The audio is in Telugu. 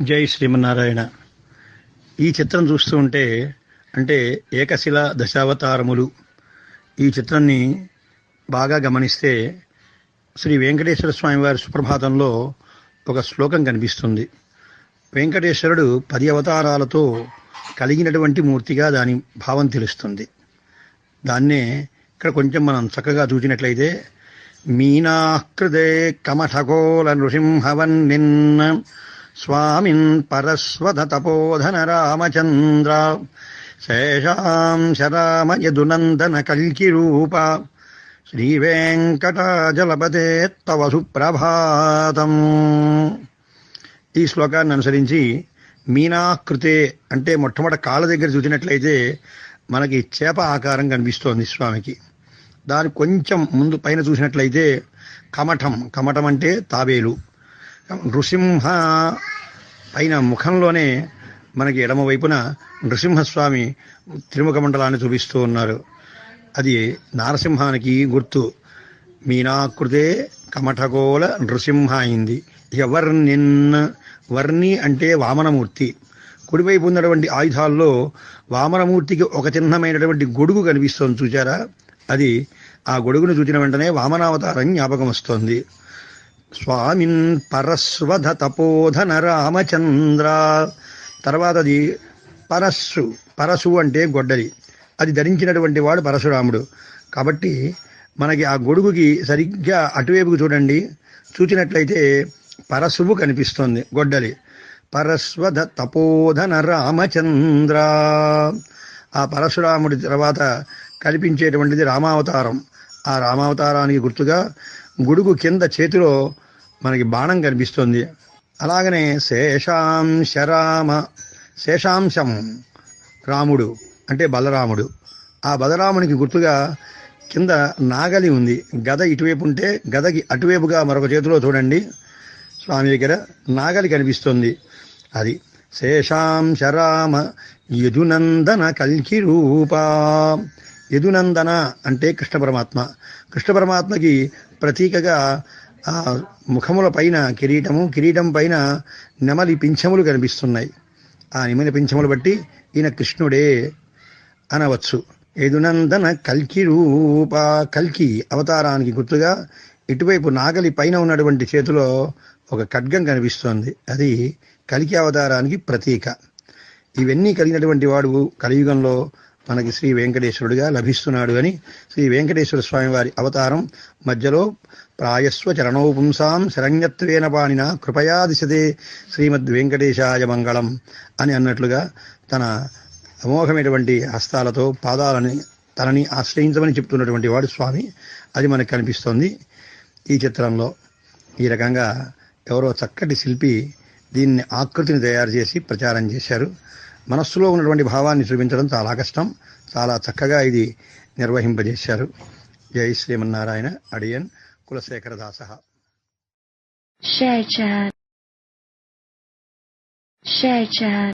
జై శ్రీమన్నారాయణ. ఈ చిత్రం చూస్తూ ఉంటే అంటే ఏకశిల దశావతారములు ఈ చిత్రాన్ని బాగా గమనిస్తే శ్రీ వెంకటేశ్వర స్వామి వారి సుప్రభాతంలో ఒక శ్లోకం కనిపిస్తుంది. వెంకటేశ్వరుడు 10 అవతారాలతో కలిగినటువంటి మూర్తిగా దాని భావం తెలుస్తుంది. దాన్నే ఇక్కడ కొంచెం మనం చక్కగా చూసినట్లయితే మీనాకృతే కమఠకోల నృసింహవన్నిన్న స్వామిన్ పరస్వత తపోధన రామచంద్ర శేషాంశ రామ యదునందన కల్కి రూప శ్రీ వెంకటాచలపతే తవ సుప్రభాతం. ఈ శ్లోకాన్ని అనుసరించి మీనాకృతే అంటే మొట్టమొదటి కాళ్ళ దగ్గర చూసినట్లయితే మనకి చేప ఆకారం కనిపిస్తోంది స్వామికి. దాని కొంచెం ముందు పైన చూసినట్లయితే కమఠం అంటే తాబేలు. నృసింహ పైన ముఖంలోనే మనకి ఎడమ వైపున నృసింహస్వామి త్రిముఖ మండలాన్ని చూపిస్తూ ఉన్నారు. అది నారసింహానికి గుర్తు. మీనాకృతే కమఠకోల నృసింహ అయింది. ఇక వర్ణి అంటే వామనమూర్తి. కుడివైపు ఉన్నటువంటి ఆయుధాల్లో వామనమూర్తికి ఒక చిహ్నమైనటువంటి గొడుగు కనిపిస్తోంది, చూచారా? అది ఆ గొడుగును చూసిన వెంటనే వామనావతారం జ్ఞాపకం వస్తోంది. స్వామిన్ పరస్వధ తపోధన రామచంద్ర. తర్వాతది పరశు అంటే గొడ్డలి. అది ధరించినటువంటి వాడు పరశురాముడు. కాబట్టి మనకి ఆ గొడుగుకి సరిగ్గా అటువైపుకు చూడండి, చూచినట్లయితే పరశువు కనిపిస్తోంది, గొడ్డలి. పరస్వధ తపోధన రామచంద్ర. ఆ పరశురాముడి తర్వాత కనిపించేటువంటిది రామావతారం. ఆ రామావతారానికి గుర్తుగా గొడుగు కింద చేతిలో మనకి బాణం కనిపిస్తుంది. అలాగనే శేషాంశం రాముడు అంటే బలరాముడు. ఆ బలరామునికి గుర్తుగా కింద నాగలి ఉంది. గద ఇటువైపు ఉంటే గదకి అటువైపుగా మరొక చేతిలో చూడండి, స్వామి దగ్గర నాగలి కనిపిస్తుంది. అది శేషాంశ రామ యదునందన కల్కి రూప. యదునందన అంటే కృష్ణ పరమాత్మ. కృష్ణ పరమాత్మకి ప్రతీకగా ఆ ముఖముల పైన కిరీటం పైన నెమలి పింఛములు కనిపిస్తున్నాయి. ఆ నెమలి పింఛములు బట్టి ఈయన కృష్ణుడే అనవచ్చు. యదునందన కల్కి రూప. కల్కి అవతారానికి గుర్తుగా ఇటువైపు నాగలి పైన ఉన్నటువంటి చేతిలో ఒక ఖడ్గం కనిపిస్తోంది. అది కల్కి అవతారానికి ప్రతీక. ఇవన్నీ కలిగినటువంటి వాడు కలియుగంలో మనకి శ్రీ వెంకటేశ్వరుడిగా లభిస్తున్నాడు అని శ్రీ వెంకటేశ్వర స్వామి వారి అవతారం మధ్యలో ప్రాయస్వ చరణౌ పుంసాం శరణ్యత్వేన పాణిన కృపయా దిశతే శ్రీమద్ వెంకటేశాయ మంగళం అని అన్నట్లుగా తన అమోఘమైనటువంటి హస్తాలతో తనని ఆశ్రయించమని చెప్తున్నటువంటి వాడు స్వామి. అది మనకు కనిపిస్తోంది ఈ చిత్రంలో. ఈ రకంగా ఎవరో చక్కటి శిల్పి దీన్ని ఆకృతిని తయారు చేసి ప్రచారం చేశారు. మనస్సులో ఉన్నటువంటి భావాన్ని చూపించడం చాలా కష్టం. చాలా చక్కగా ఇది నిర్వహింపజేశారు. జై శ్రీమన్నారాయణ. అడియన్ కులశేఖరదాస. Share chat.